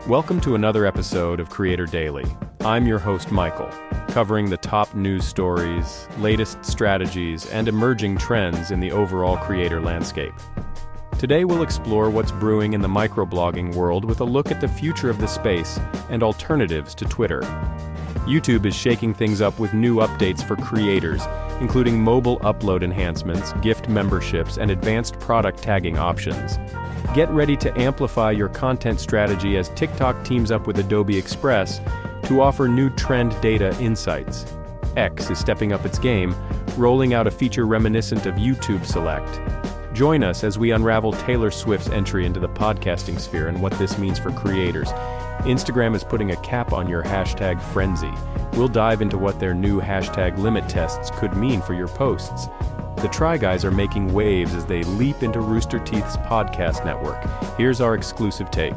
Welcome to another episode of Creator Daily. I'm your host, Michael, covering the top news stories, latest strategies, and emerging trends in the overall creator landscape. Today we'll explore what's brewing in the microblogging world with a look at the future of the space and alternatives to Twitter. YouTube is shaking things up with new updates for creators, including mobile upload enhancements, gift memberships, and advanced product tagging options. Get ready to amplify your content strategy as TikTok teams up with Adobe Express to offer new trend data insights. X is stepping up its game, rolling out a feature reminiscent of YouTube Select. Join us as we unravel Taylor Swift's entry into the podcasting sphere and what this means for creators. Instagram is putting a cap on your hashtag frenzy. We'll dive into what their new hashtag limit tests could mean for your posts. The Try Guys are making waves as they leap into Rooster Teeth's podcast network. Here's our exclusive take.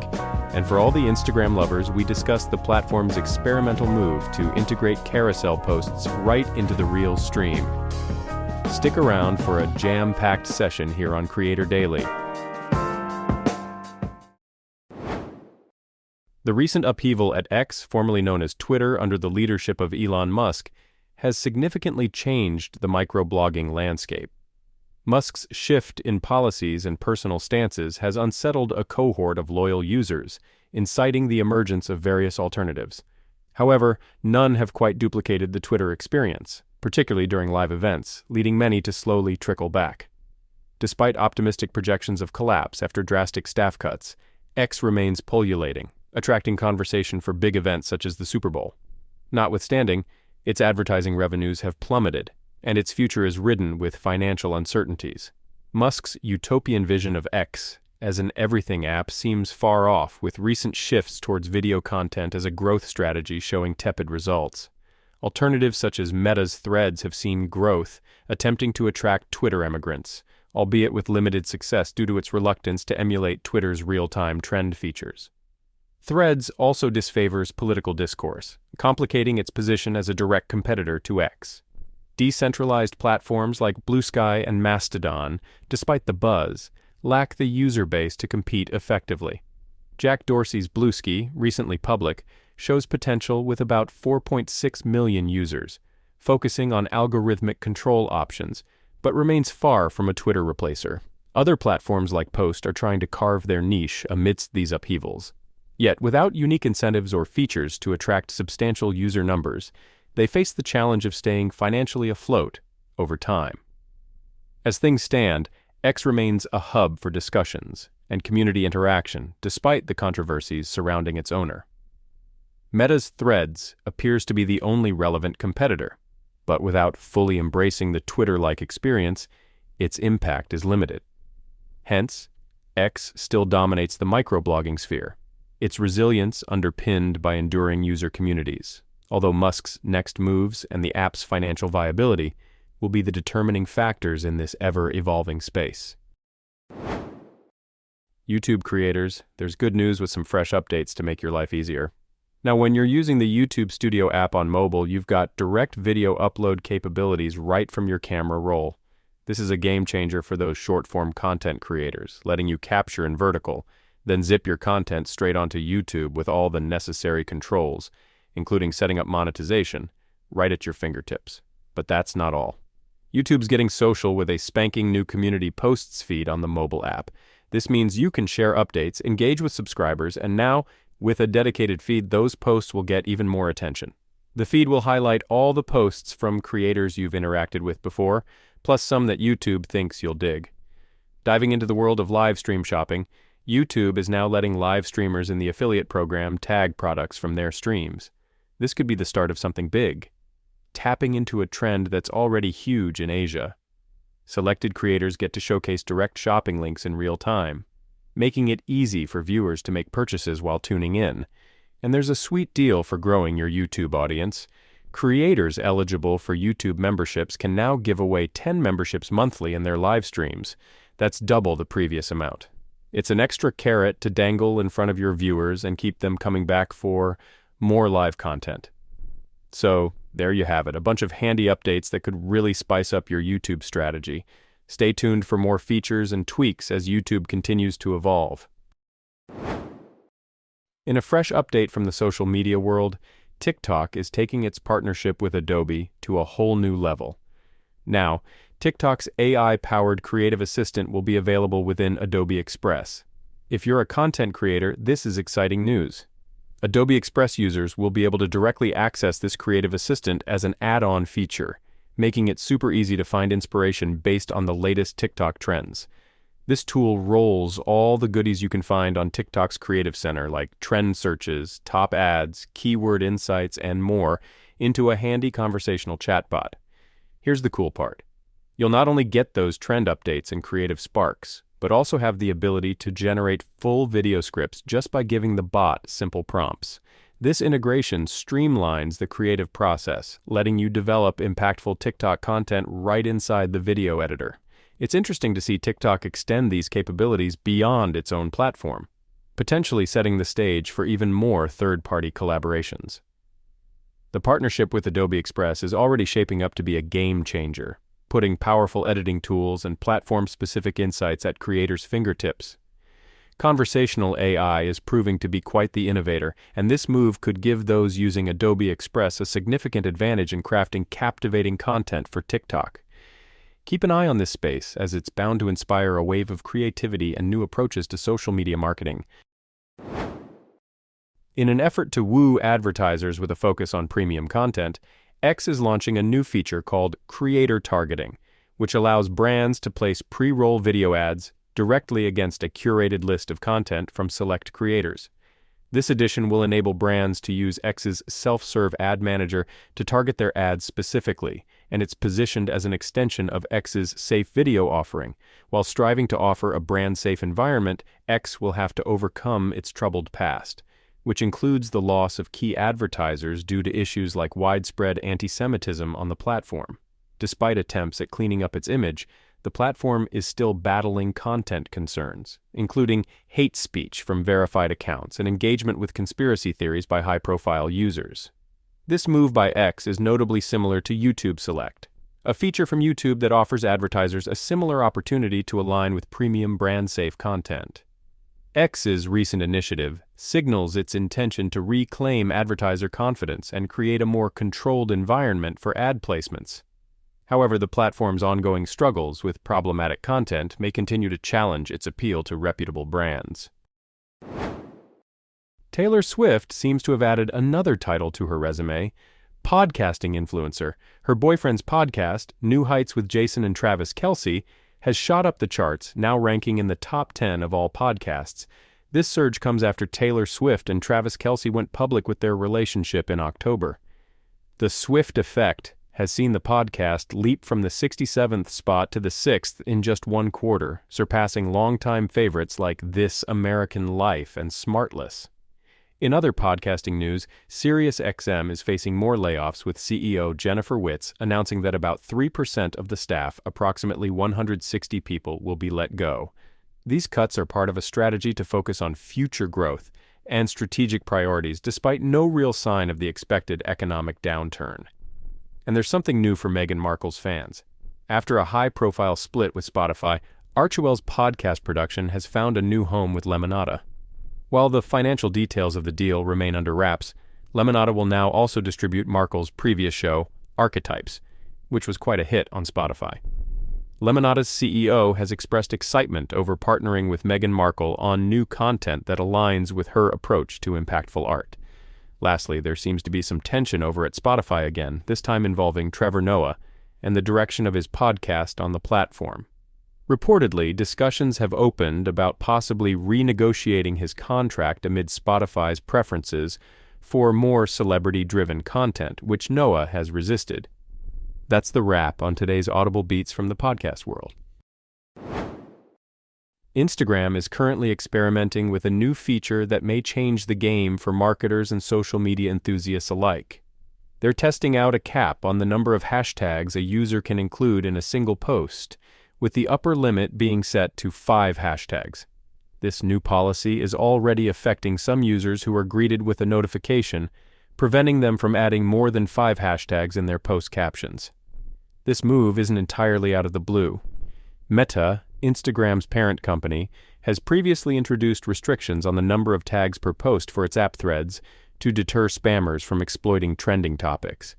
And for all the Instagram lovers, we discuss the platform's experimental move to integrate carousel posts right into the Reels stream. Stick around for a jam-packed session here on Creator Daily. The recent upheaval at X, formerly known as Twitter under the leadership of Elon Musk, has significantly changed the microblogging landscape. Musk's shift in policies and personal stances has unsettled a cohort of loyal users, inciting the emergence of various alternatives. However, none have quite duplicated the Twitter experience, particularly during live events, leading many to slowly trickle back. Despite optimistic projections of collapse after drastic staff cuts, X remains pullulating, attracting conversation for big events such as the Super Bowl. Notwithstanding, its advertising revenues have plummeted, and its future is ridden with financial uncertainties. Musk's utopian vision of X as an everything app seems far off, with recent shifts towards video content as a growth strategy showing tepid results. Alternatives such as Meta's Threads have seen growth, attempting to attract Twitter immigrants, albeit with limited success due to its reluctance to emulate Twitter's real-time trend features. Threads also disfavors political discourse, complicating its position as a direct competitor to X. Decentralized platforms like Bluesky and Mastodon, despite the buzz, lack the user base to compete effectively. Jack Dorsey's Bluesky, recently public, shows potential with about 4.6 million users, focusing on algorithmic control options, but remains far from a Twitter replacer. Other platforms like Post are trying to carve their niche amidst these upheavals. Yet, without unique incentives or features to attract substantial user numbers, they face the challenge of staying financially afloat over time. As things stand, X remains a hub for discussions and community interaction, despite the controversies surrounding its owner. Meta's Threads appears to be the only relevant competitor, but without fully embracing the Twitter-like experience, its impact is limited. Hence, X still dominates the microblogging sphere, its resilience underpinned by enduring user communities, although Musk's next moves and the app's financial viability will be the determining factors in this ever-evolving space. YouTube creators, there's good news with some fresh updates to make your life easier. Now, when you're using the YouTube Studio app on mobile, you've got direct video upload capabilities right from your camera roll. This is a game changer for those short-form content creators, letting you capture in vertical, then zip your content straight onto YouTube with all the necessary controls, including setting up monetization, right at your fingertips. But that's not all. YouTube's getting social with a spanking new community posts feed on the mobile app. This means you can share updates, engage with subscribers, and now, with a dedicated feed, those posts will get even more attention. The feed will highlight all the posts from creators you've interacted with before, plus some that YouTube thinks you'll dig. Diving into the world of live stream shopping, YouTube is now letting live streamers in the affiliate program tag products from their streams. This could be the start of something big, tapping into a trend that's already huge in Asia. Selected creators get to showcase direct shopping links in real time, making it easy for viewers to make purchases while tuning in. And there's a sweet deal for growing your YouTube audience. Creators eligible for YouTube memberships can now give away 10 memberships monthly in their live streams. That's double the previous amount. It's an extra carrot to dangle in front of your viewers and keep them coming back for more live content. So, there you have it, a bunch of handy updates that could really spice up your YouTube strategy. Stay tuned for more features and tweaks as YouTube continues to evolve. In a fresh update from the social media world, TikTok is taking its partnership with Adobe to a whole new level. Now, TikTok's AI-powered creative assistant will be available within Adobe Express. If you're a content creator, this is exciting news. Adobe Express users will be able to directly access this creative assistant as an add-on feature, making it super easy to find inspiration based on the latest TikTok trends. This tool rolls all the goodies you can find on TikTok's Creative Center, like trend searches, top ads, keyword insights, and more, into a handy conversational chatbot. Here's the cool part. You'll not only get those trend updates and creative sparks, but also have the ability to generate full video scripts just by giving the bot simple prompts. This integration streamlines the creative process, letting you develop impactful TikTok content right inside the video editor. It's interesting to see TikTok extend these capabilities beyond its own platform, potentially setting the stage for even more third-party collaborations. The partnership with Adobe Express is already shaping up to be a game changer, putting powerful editing tools and platform-specific insights at creators' fingertips. Conversational AI is proving to be quite the innovator, and this move could give those using Adobe Express a significant advantage in crafting captivating content for TikTok. Keep an eye on this space, as it's bound to inspire a wave of creativity and new approaches to social media marketing. In an effort to woo advertisers with a focus on premium content, X is launching a new feature called Creator Targeting, which allows brands to place pre-roll video ads directly against a curated list of content from select creators. This addition will enable brands to use X's self-serve ad manager to target their ads specifically, and it's positioned as an extension of X's safe video offering. While striving to offer a brand-safe environment, X will have to overcome its troubled past, which includes the loss of key advertisers due to issues like widespread anti-Semitism on the platform. Despite attempts at cleaning up its image, the platform is still battling content concerns, including hate speech from verified accounts and engagement with conspiracy theories by high-profile users. This move by X is notably similar to YouTube Select, a feature from YouTube that offers advertisers a similar opportunity to align with premium brand-safe content. X's recent initiative signals its intention to reclaim advertiser confidence and create a more controlled environment for ad placements. However, the platform's ongoing struggles with problematic content may continue to challenge its appeal to reputable brands. Taylor Swift seems to have added another title to her resume: podcasting influencer. Her boyfriend's podcast, New Heights with Jason and Travis Kelce, has shot up the charts, now ranking in the top 10 of all podcasts. This surge comes after Taylor Swift and Travis Kelce went public with their relationship in October. The Swift effect has seen the podcast leap from the 67th spot to the 6th in just one quarter, surpassing longtime favorites like This American Life and Smartless. In other podcasting news, SiriusXM is facing more layoffs, with CEO Jennifer Witz announcing that about 3% of the staff, approximately 160 people, will be let go. These cuts are part of a strategy to focus on future growth and strategic priorities, despite no real sign of the expected economic downturn. And there's something new for Meghan Markle's fans. After a high-profile split with Spotify, Archewell's podcast production has found a new home with Lemonada. While the financial details of the deal remain under wraps, Lemonada will now also distribute Markle's previous show, Archetypes, which was quite a hit on Spotify. Lemonada's CEO has expressed excitement over partnering with Meghan Markle on new content that aligns with her approach to impactful art. Lastly, there seems to be some tension over at Spotify again, this time involving Trevor Noah and the direction of his podcast on the platform. Reportedly, discussions have opened about possibly renegotiating his contract amid Spotify's preferences for more celebrity-driven content, which Noah has resisted. That's the wrap on today's Audible Beats from the podcast world. Instagram is currently experimenting with a new feature that may change the game for marketers and social media enthusiasts alike. They're testing out a cap on the number of hashtags a user can include in a single post, with the upper limit being set to 5 hashtags. This new policy is already affecting some users who are greeted with a notification, preventing them from adding more than 5 hashtags in their post captions. This move isn't entirely out of the blue. Meta, Instagram's parent company, has previously introduced restrictions on the number of tags per post for its app threads to deter spammers from exploiting trending topics.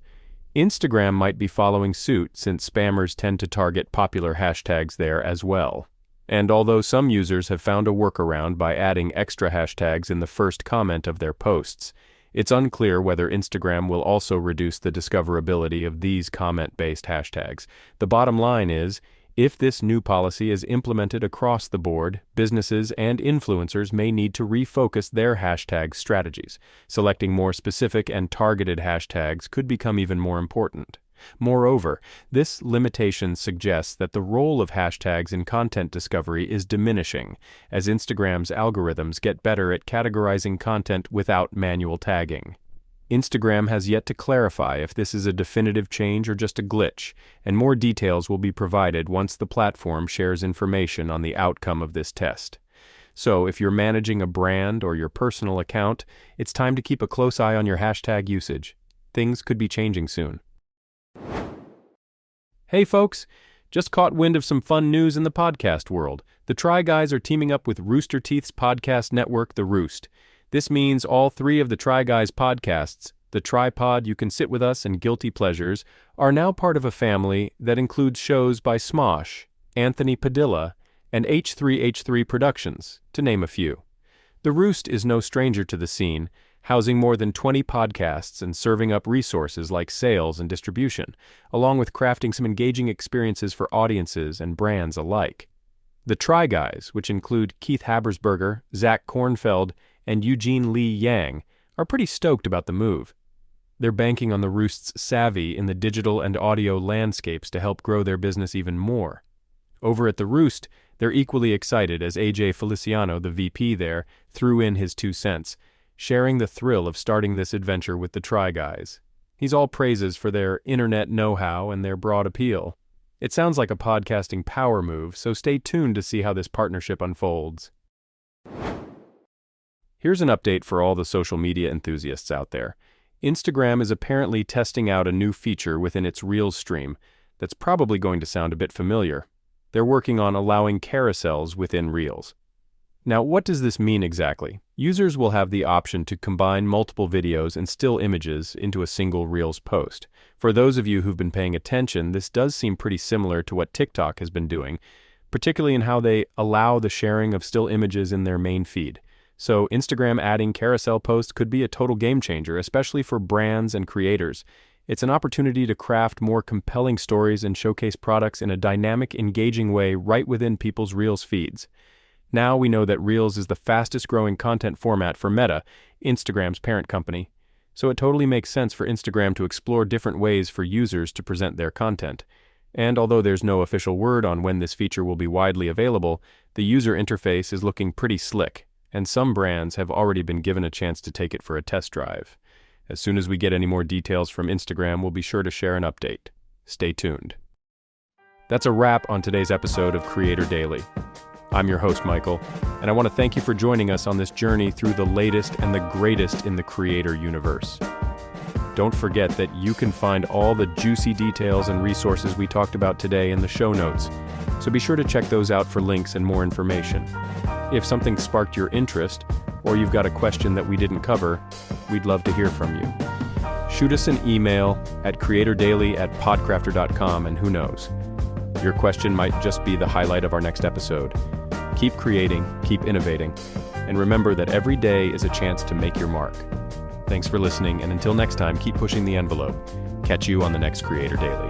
Instagram might be following suit since spammers tend to target popular hashtags there as well. And although some users have found a workaround by adding extra hashtags in the first comment of their posts, it's unclear whether Instagram will also reduce the discoverability of these comment-based hashtags. The bottom line is, if this new policy is implemented across the board, businesses and influencers may need to refocus their hashtag strategies. Selecting more specific and targeted hashtags could become even more important. Moreover, this limitation suggests that the role of hashtags in content discovery is diminishing, as Instagram's algorithms get better at categorizing content without manual tagging. Instagram has yet to clarify if this is a definitive change or just a glitch, and more details will be provided once the platform shares information on the outcome of this test. So, if you're managing a brand or your personal account, it's time to keep a close eye on your hashtag usage. Things could be changing soon. Hey folks, just caught wind of some fun news in the podcast world. The Try Guys are teaming up with Rooster Teeth's podcast network, The Roost. This means all three of the Try Guys podcasts, The Tripod, You Can Sit With Us, and Guilty Pleasures, are now part of a family that includes shows by Smosh, Anthony Padilla, and H3H3 Productions, to name a few. The Roost is no stranger to the scene, housing more than 20 podcasts and serving up resources like sales and distribution, along with crafting some engaging experiences for audiences and brands alike. The Try Guys, which include Keith Habersberger, Zach Kornfeld, and Eugene Lee Yang, are pretty stoked about the move. They're banking on the Roost's savvy in the digital and audio landscapes to help grow their business even more. Over at the Roost, they're equally excited as AJ Feliciano, the VP there, threw in his 2 cents, sharing the thrill of starting this adventure with the Try Guys. He's all praises for their internet know-how and their broad appeal. It sounds like a podcasting power move, so stay tuned to see how this partnership unfolds. Here's an update for all the social media enthusiasts out there. Instagram is apparently testing out a new feature within its Reels stream that's probably going to sound a bit familiar. They're working on allowing carousels within Reels. Now, what does this mean exactly? Users will have the option to combine multiple videos and still images into a single Reels post. For those of you who've been paying attention, this does seem pretty similar to what TikTok has been doing, particularly in how they allow the sharing of still images in their main feed. So Instagram adding carousel posts could be a total game changer, especially for brands and creators. It's an opportunity to craft more compelling stories and showcase products in a dynamic, engaging way right within people's Reels feeds. Now we know that Reels is the fastest growing content format for Meta, Instagram's parent company. So it totally makes sense for Instagram to explore different ways for users to present their content. And although there's no official word on when this feature will be widely available, the user interface is looking pretty slick, and some brands have already been given a chance to take it for a test drive. As soon as we get any more details from Instagram, we'll be sure to share an update. Stay tuned. That's a wrap on today's episode of Creator Daily. I'm your host, Michael, and I want to thank you for joining us on this journey through the latest and the greatest in the creator universe. Don't forget that you can find all the juicy details and resources we talked about today in the show notes, so be sure to check those out for links and more information. If something sparked your interest, or you've got a question that we didn't cover, we'd love to hear from you. Shoot us an email at creatordaily@podcrafter.com, and who knows, your question might just be the highlight of our next episode. Keep creating, keep innovating, and remember that every day is a chance to make your mark. Thanks for listening, and until next time, keep pushing the envelope. Catch you on the next Creator Daily.